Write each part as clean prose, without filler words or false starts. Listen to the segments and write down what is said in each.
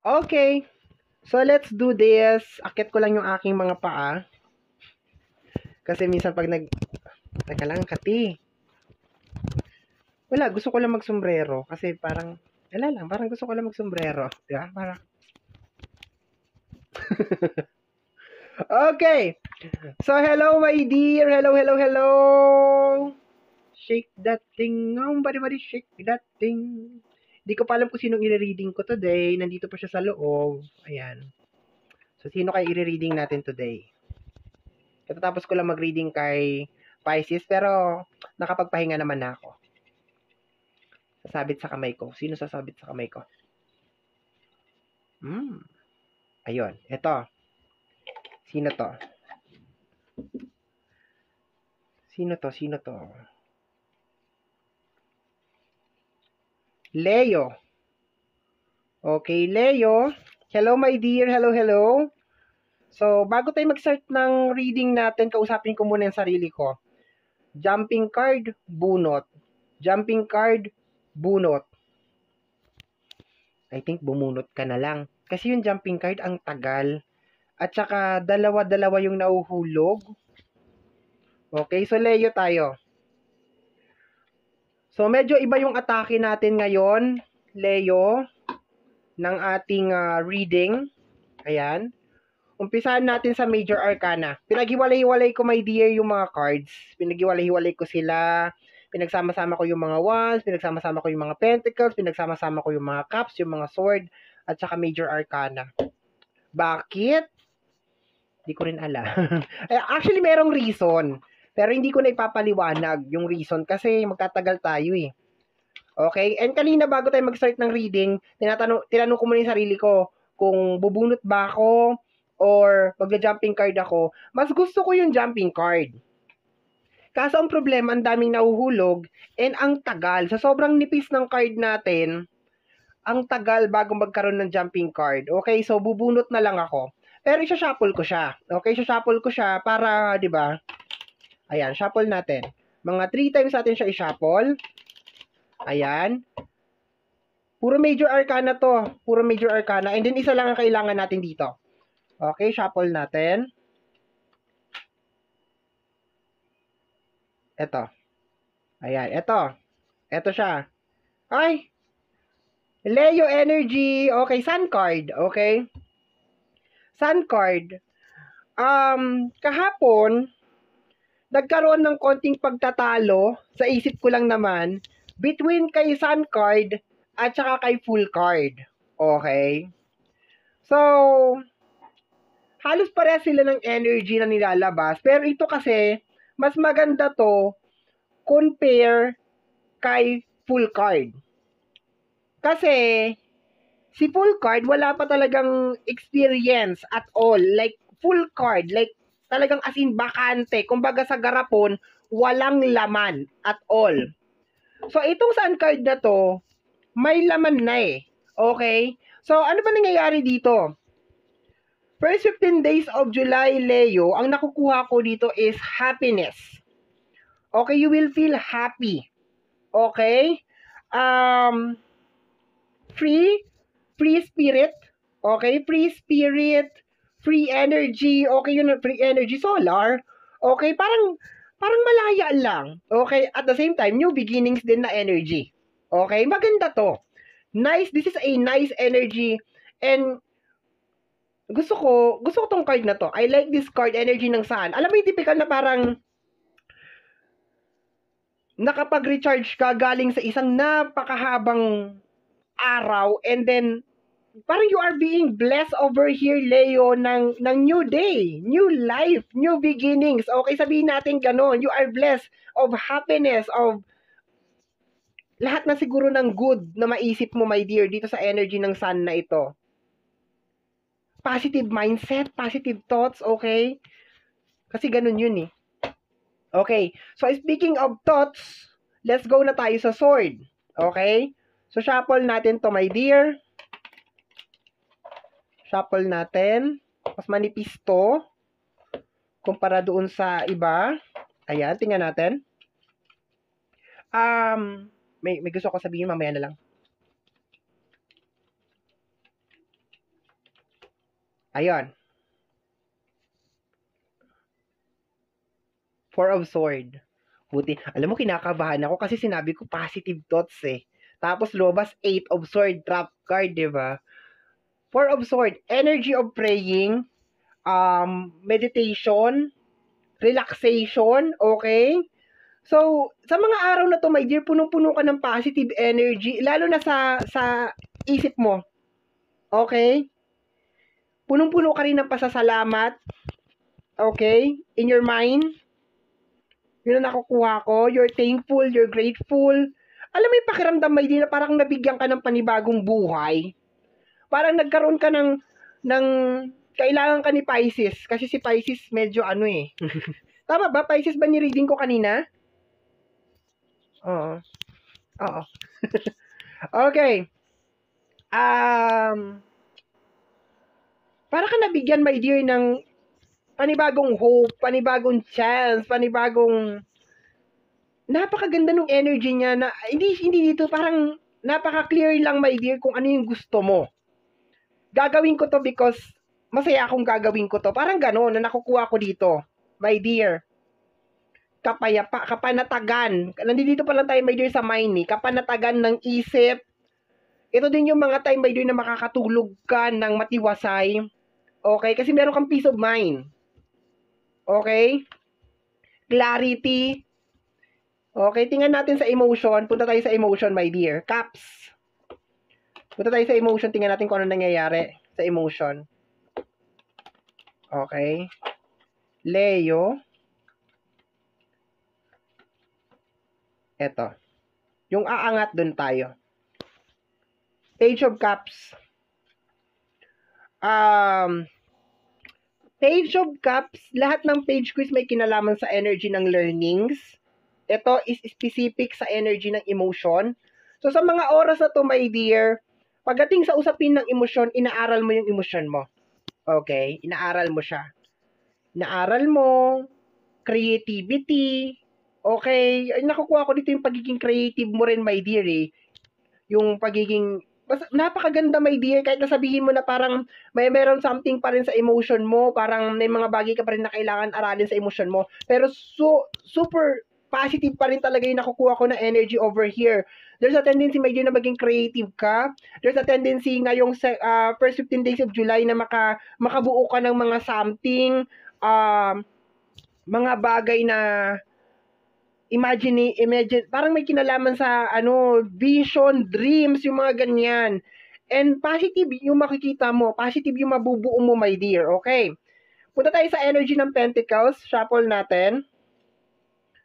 Okay. So, let's do this. Akit ko lang yung aking mga paa. Kasi minsan pag Teka lang, Kati. Wala, gusto ko lang magsombrero. Kasi parang, wala lang, parang gusto ko lang magsombrero. Diba? Parang, okay. So, hello, my dear. Hello, hello, hello. Shake that thing. Body, shake that thing. Hindi ko pa alam kung sinong i-reading ko today. Nandito pa siya sa loob. Ayan. So, sino kayo i-reading natin today? Katatapos ko lang mag-reading kay Pisces, pero nakapagpahinga naman na ako. Sasabit sa kamay ko. Sino sasabit sa kamay ko? Ayun. Ito. Sino to? Sino to? Leo. Okay, Leo. Hello, my dear. Hello, hello. So, bago tayo mag-start ng reading natin, kausapin ko muna yung sarili ko. Jumping card, bunot. Jumping card, bunot. I think bumunot ka na lang. Kasi yung jumping card, ang tagal. At saka, dalawa-dalawa yung nauhulog. Okay, so Leo tayo. So, medyo iba yung atake natin ngayon, Leo, ng ating reading. Ayan. Umpisahan natin sa Major Arcana. Pinaghiwalay-hiwalay ko, my dear, yung mga cards. Pinaghiwalay-hiwalay ko sila. Pinagsama-sama ko yung mga wands, pinagsama-sama ko yung mga pentacles, pinagsama-sama ko yung mga cups, yung mga sword, at saka Major Arcana. Bakit? Hindi ko rin alam. Actually, merong reason. Pero hindi ko na ipapaliwanag yung reason kasi magtatagal tayo eh. Okay? And kanina bago tayo mag-start ng reading, tinanong ko muna yung sarili ko kung bubunot ba ako or magja-jumping card ako. Mas gusto ko yung jumping card. Kaso ang problema, ang daming nahuhulog and ang tagal. Sa sobrang nipis ng card natin, ang tagal bago magkaroon ng jumping card. Okay? So, bubunot na lang ako. Pero isa-shuffle ko siya. Okay? Isa-shuffle ko siya para, di ba? Ayan, shuffle natin. Mga 3 times natin siya i-shuffle. Ayan. Puro Major Arcana to. Puro Major Arcana. And then, isa lang ang kailangan natin dito. Okay, shuffle natin. Ito. Ayan, ito. Ito siya. Ay! Leo Energy. Okay, Sun card. Okay. Sun card. Kahapon, nagkaroon ng konting pagtatalo, sa isip ko lang naman, between kay Sun card at saka kay Full card. Okay? So, halos pareha sila ng energy na nilalabas. Pero ito kasi, mas maganda to compare kay Full card. Kasi, si Full card, wala pa talagang experience at all. Like, Full card. Like, talagang as in bakante. Kumbaga sa garapon, walang laman at all. So, itong Sun card na to, may laman na eh. Okay? So, ano ba nangyayari dito? First 15 days of July, Leo, ang nakukuha ko dito is happiness. Okay, you will feel happy. Okay? Free spirit. Okay, free spirit, free energy. Okay, yun, free energy, solar. Okay, parang malaya lang. Okay, at the same time, new beginnings din na energy. Okay, maganda to. Nice, this is a nice energy. And gusto ko tong card na to. I like this card, energy ng sun. Alam mo yung typical na parang nakapag-recharge ka galing sa isang napakahabang araw and then parang you are being blessed over here, Leo, ng new day, new life, new beginnings. Okay, sabihin natin gano'n. You are blessed of happiness, of lahat na siguro ng good na maisip mo, my dear, dito sa energy ng sun na ito. Positive mindset, positive thoughts, okay? Kasi ganun yun eh. Okay, so speaking of thoughts, let's go na tayo sa sword. Okay? So shuffle natin to, my dear. Shuffle natin. Mas manipis to kumpara doon sa iba. Ayan, tingnan natin. May gusto ko sabihin, mamaya na lang. Ayun. Four of Sword. Buti. Alam mo, kinakabahan ako kasi sinabi ko positive thoughts eh. Tapos lumabas 8 of Sword, trap card, di ba? Four of Sword, energy of praying, meditation, relaxation, okay? So, sa mga araw na to, my dear, punong-puno ka ng positive energy, lalo na sa isip mo. Okay? Punong-puno ka rin ng pasasalamat. Okay? In your mind. Yun ang nakukuha ko. You're thankful, you're grateful. Alam mo yung pakiramdam, my dear, na parang nabigyan ka ng panibagong buhay. Parang nagkaroon ka ng kailangan ka ni Pisces. Kasi si Pisces medyo ano eh. Tama ba? Pisces ba ni-reading ko kanina? Oo. Oo. Okay. Para ka nabigyan, my dear, ng panibagong hope, panibagong chance, panibagong napakaganda ng energy niya na hindi dito parang napaka-clear lang, my dear, kung ano yung gusto mo. Gagawin ko to because masaya akong gagawin ko to. Parang gano'n na nakukuha ko dito, my dear. Kapayapa, kapanatagan. Nandito pa lang tayo, my dear, sa mind eh. Kapanatagan ng isip. Ito din yung mga time, my dear, na makakatulog ka ng matiwasay. Okay? Kasi meron kang peace of mind. Okay? Clarity. Okay, tingnan natin sa emotion. Punta tayo sa emotion, my dear. Caps. Punta tayo sa emotion. Tingnan natin kung ano nangyayari sa emotion. Okay. Leo. Eto. Yung aangat dun tayo. Page of Cups. Page of Cups, lahat ng page quiz may kinalaman sa energy ng learnings. Ito is specific sa energy ng emotion. So, sa mga oras na to, my dear, pagdating sa usapin ng emosyon, inaaral mo yung emosyon mo. Okay? Inaaral mo siya. Inaaral mo, creativity, okay? Nakukuha ko dito yung pagiging creative mo rin, my dear, eh. Yung pagiging napakaganda, my dear, kahit nasabihin mo na parang meron something pa rin sa emotion mo, parang may mga bagay ka pa rin na kailangan aralin sa emotion mo, pero super positive pa rin talaga yung nakukuha ko na energy over here. There's a tendency, my dear, na maging creative ka. There's a tendency ngayong first 15 days of July na makabuo ka ng mga something, mga bagay na imagine, parang may kinalaman sa vision, dreams, yung mga ganyan. And positive yung makikita mo, positive yung mabubuo mo, my dear. Okay. Punta tayo sa energy ng Pentacles, shuffle natin.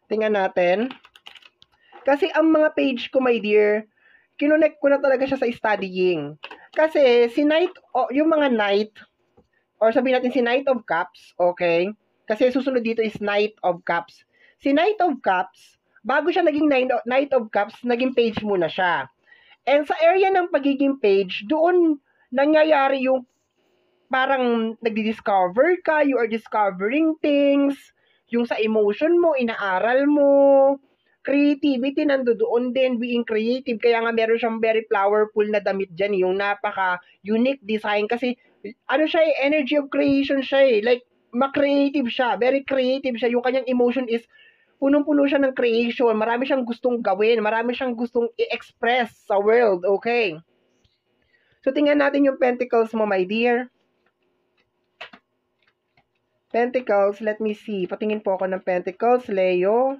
Tingnan natin. Kasi ang mga page ko, my dear, kinonect ko na talaga siya sa studying. Kasi si Knight, yung mga Knight, or sabihin natin si Knight of Cups, okay? Kasi susunod dito is Knight of Cups. Si Knight of Cups, bago siya naging Knight of Cups, naging page muna siya. And sa area ng pagiging page, doon nangyayari yung parang nagdi-discover ka, you are discovering things, yung sa emotion mo, inaaral mo, creativity nandoon din, being creative, kaya nga meron siyang very powerful na damit dyan, yung napaka-unique design, kasi siya energy of creation siya like, ma-creative siya, very creative siya, yung kanyang emotion is punong-puno siya ng creation, marami siyang gustong gawin, marami siyang gustong i-express sa world, okay? So, tingnan natin yung Pentacles mo, my dear. Pentacles, let me see. Patingin po ako ng Pentacles, Leo.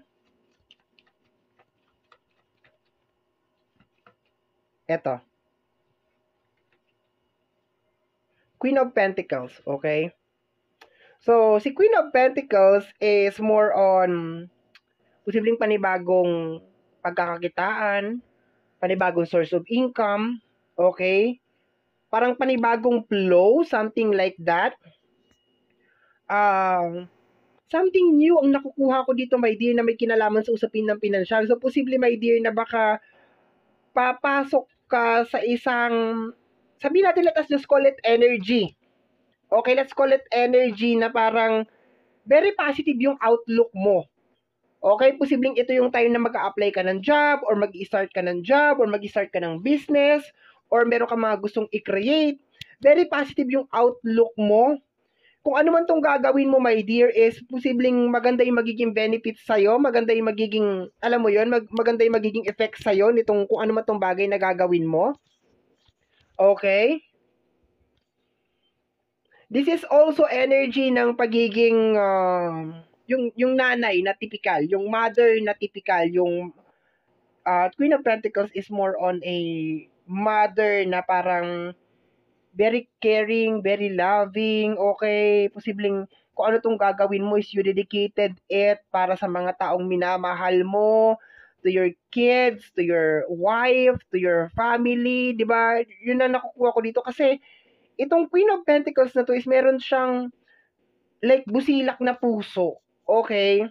Eto. Queen of Pentacles, okay? So, si Queen of Pentacles is more on posibleng panibagong pagkakakitaan, panibagong source of income, okay? Parang panibagong flow, something like that. Something new ang nakukuha ko dito, my dear, na may kinalaman sa usapin ng pinansyal. So, posible, my dear, na baka papasok ka sa isang, sabihin natin, let us just call it energy. Okay, let's call it energy na parang very positive yung outlook mo. Okay, posibleng ito yung time na mag-a-apply ka ng job, or mag-i-start ka ng job, or mag-i-start ka ng business, or meron ka mga gustong i-create. very positive yung outlook mo. Kung ano man tong gagawin mo, my dear, is posibleng maganda yung magiging benefits sa'yo, maganda yung magiging, alam mo yon, maganda yung magiging effect sa'yo nitong kung ano man tong bagay na gagawin mo. Okay? This is also energy ng pagiging, yung nanay na typical, yung mother na typical, yung Queen of Pentacles is more on a mother na parang very caring, very loving, okay? Posibleng kung ano tong gagawin mo is you dedicated it para sa mga taong minamahal mo, to your kids, to your wife, to your family, di ba? Yun na nakukuha ko dito kasi itong Queen of Pentacles na to is meron siyang like busilak na puso, okay?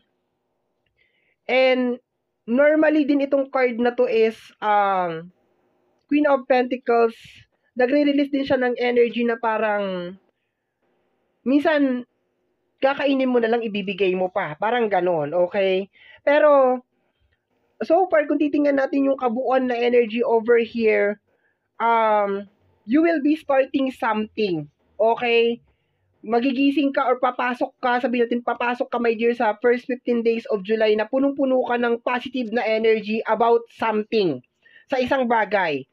And normally din itong card na to is Queen of Pentacles, nagre-release din siya ng energy na parang minsan kakainin mo na lang ibibigay mo pa. Parang ganon, okay? Pero so far, kung titingnan natin yung kabuuan na energy over here, you will be starting something, okay? Magigising ka or papasok ka, sabihin natin papasok ka, my dear, sa first 15 days of July na punong-puno ka ng positive na energy about something, sa isang bagay.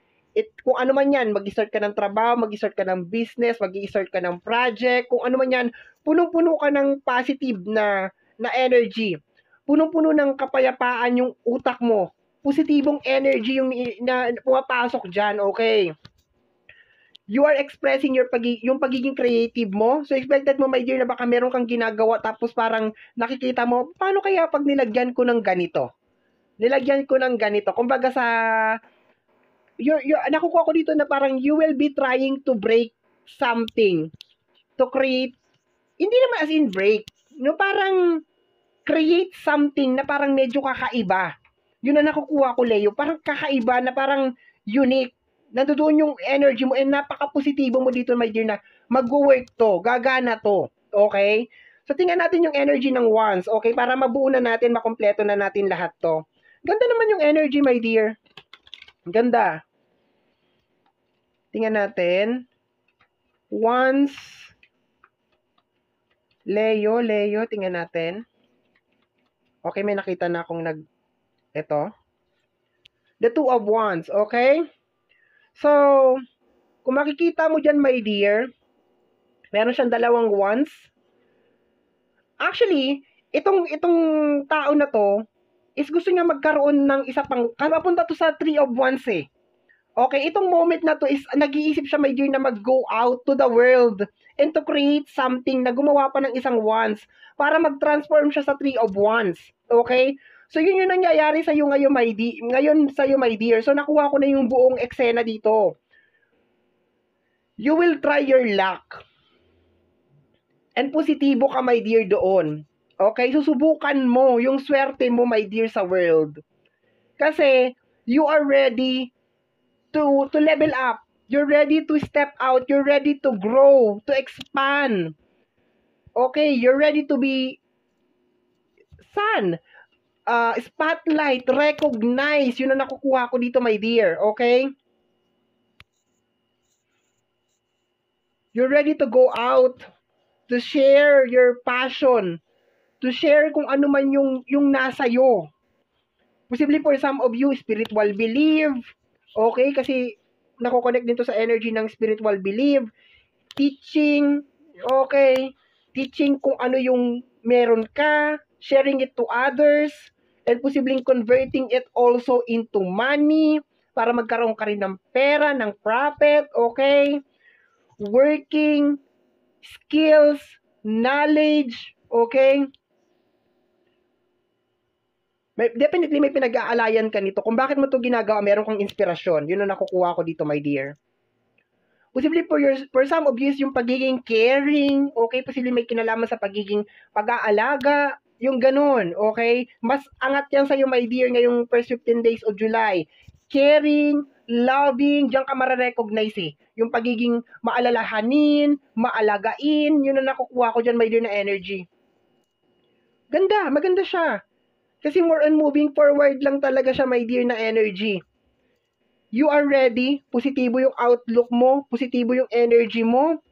Kung ano man yan, mag-start ka ng trabaho, mag-start ka ng business, mag-start ka ng project, kung ano man yan, punong-puno ka ng positive na energy. Punong-puno ng kapayapaan yung utak mo. Positibong energy yung na pumapasok dyan, okay? You are expressing yung pagiging creative mo. So, expected mo, my dear, na baka meron kang ginagawa tapos parang nakikita mo, paano kaya pag nilagyan ko ng ganito? Nilagyan ko ng ganito. Kumbaga sa, nakukuha ko dito na parang you will be trying to break something to create, hindi naman as in break, no, parang create something na parang medyo kakaiba. Yun na nakukuha ko, Leo. Parang kakaiba na parang unique. Nandoon yung energy mo and napaka-positibo mo dito, my dear, na mag-work to, gagana to, okay? So, tingnan natin yung energy ng wands, okay? Para mabuo na natin, makompleto na natin lahat to. Ganda naman yung energy, my dear. Ganda. Tingnan natin. Wands. Leo, tingnan natin. Okay, may nakita na akong ito. The Two of Wands, okay? So, kung makikita mo dyan, my dear, meron siyang dalawang wands. Actually, itong tao na to, is gusto niya magkaroon ng isa pang, papunta to sa Three of Wands eh. Okay, itong moment na to is, nag-iisip siya, my dear, na mag-go out to the world and to create something na gumawa pa ng isang wands para mag-transform siya sa Three of Wands. Okay? So, yun yung nangyayari sa iyo ngayon, my dear. So, nakuha ko na yung buong eksena dito. You will try your luck. And positibo ka, my dear, doon. Okay? Susubukan mo yung swerte mo, my dear, sa world. Kasi, you are ready to level up. You're ready to step out. You're ready to grow, to expand. Okay? You're ready to be spotlight, recognize. Yun ang nakukuha ko dito, my dear. Okay? You're ready to go out, to share your passion, to share kung ano man yung nasa iyo. Possibly for some of you, spiritual belief. Okay? Kasi nako-connect din to sa energy ng spiritual belief. Teaching. Okay? Teaching kung ano yung meron ka. Sharing it to others. And possibly converting it also into money para magkaroon ka rin ng pera, ng profit, okay? Working, skills, knowledge, okay? Definitely may pinag-aalayan ka nito. Kung bakit mo ito ginagawa, meron kang inspirasyon. Yun ang nakukuha ko dito, my dear. Possibly for some of you, yung pagiging caring, okay? Possibly may kinalaman sa pagiging pag-aalaga, yung ganun, okay? Mas angat yan sa'yo, my dear, ngayong first 15 days of July. Caring, loving, diyan ka mararecognize eh. Yung pagiging maalalahanin, maalagain, yun ang nakukuha ko dyan, my dear, na energy. Ganda, maganda siya. Kasi more on moving forward lang talaga siya, my dear, na energy. You are ready. Positibo yung outlook mo. Positibo yung energy mo.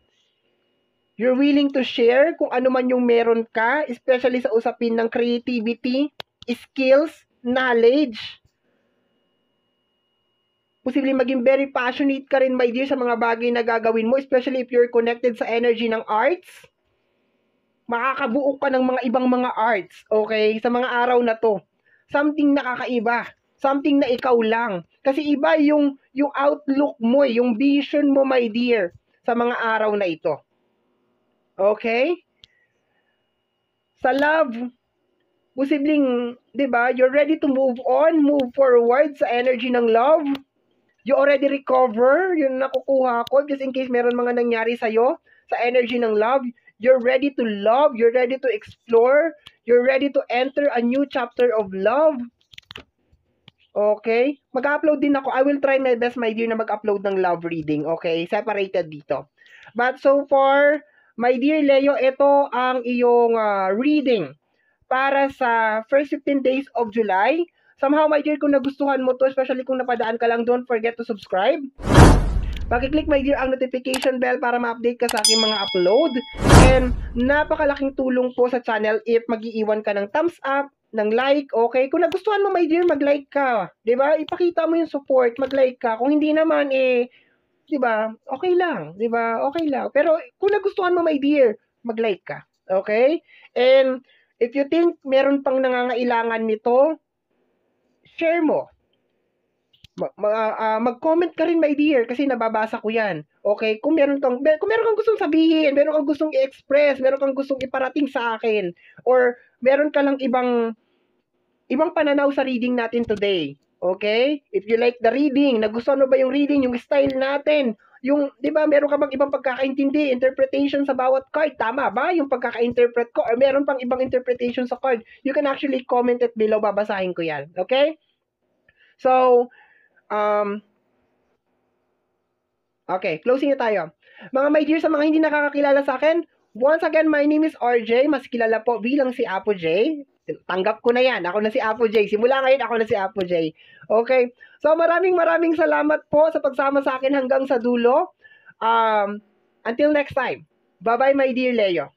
You're willing to share kung ano man yung meron ka, especially sa usapin ng creativity, skills, knowledge. Posibleng maging very passionate ka rin, my dear, sa mga bagay na gagawin mo, especially if you're connected sa energy ng arts. Makakabuo ka ng mga ibang mga arts, okay? Sa mga araw na to. Something nakakaiba. Something na ikaw lang. Kasi iba yung outlook mo, yung vision mo, my dear, sa mga araw na ito. Okay? Sa love, posibleng, di ba, you're ready to move on, move forward sa energy ng love. You already recover, yun nakukuha ko, just in case meron mga nangyari sa'yo, sa energy ng love. You're ready to love, you're ready to explore, you're ready to enter a new chapter of love. Okay? Mag-upload din ako. I will try my best, my dear, na mag-upload ng love reading. Okay? Separated dito. But so far, my dear Leo, ito ang iyong reading para sa first 15 days of July. Somehow, my dear, kung nagustuhan mo to, especially kung napadaan ka lang, don't forget to subscribe. Pakiclick, my dear, ang notification bell para ma-update ka sa aking mga upload. And napakalaking tulong po sa channel if mag-iiwan ka ng thumbs up, ng like, okay? Kung nagustuhan mo, my dear, mag-like ka. Diba? Ipakita mo yung support, mag-like ka. Kung hindi naman, diba? Okay lang. Diba? Okay lang. Pero kung nagustuhan mo, my dear, mag-like ka. Okay? And if you think meron pang nangangailangan nito, share mo. Mag-comment ka rin, my dear, kasi nababasa ko yan. Okay? Kung meron kang gustong sabihin, meron kang gustong i-express, meron kang gustong iparating sa akin, or meron ka lang ibang pananaw sa reading natin today. Okay? If you like the reading, nagustuhan mo ba yung reading, yung style natin, yung, di ba, meron ka bang ibang pagkakaintindi, interpretation sa bawat card, tama ba? Yung pagkaka-interpret ko, or meron pang ibang interpretation sa card, you can actually comment it below, babasahin ko yan. Okay? So, okay, closing na tayo. Mga my dear, sa mga hindi nakakakilala sa akin, once again, my name is RJ, mas kilala po bilang si Apo J. Tanggap ko na yan. Ako na si Apo J. Simula ngayon, ako na si Apo J. Okay? So, maraming salamat po sa pagsama sa akin hanggang sa dulo. Until next time. Bye-bye, my dear Leo.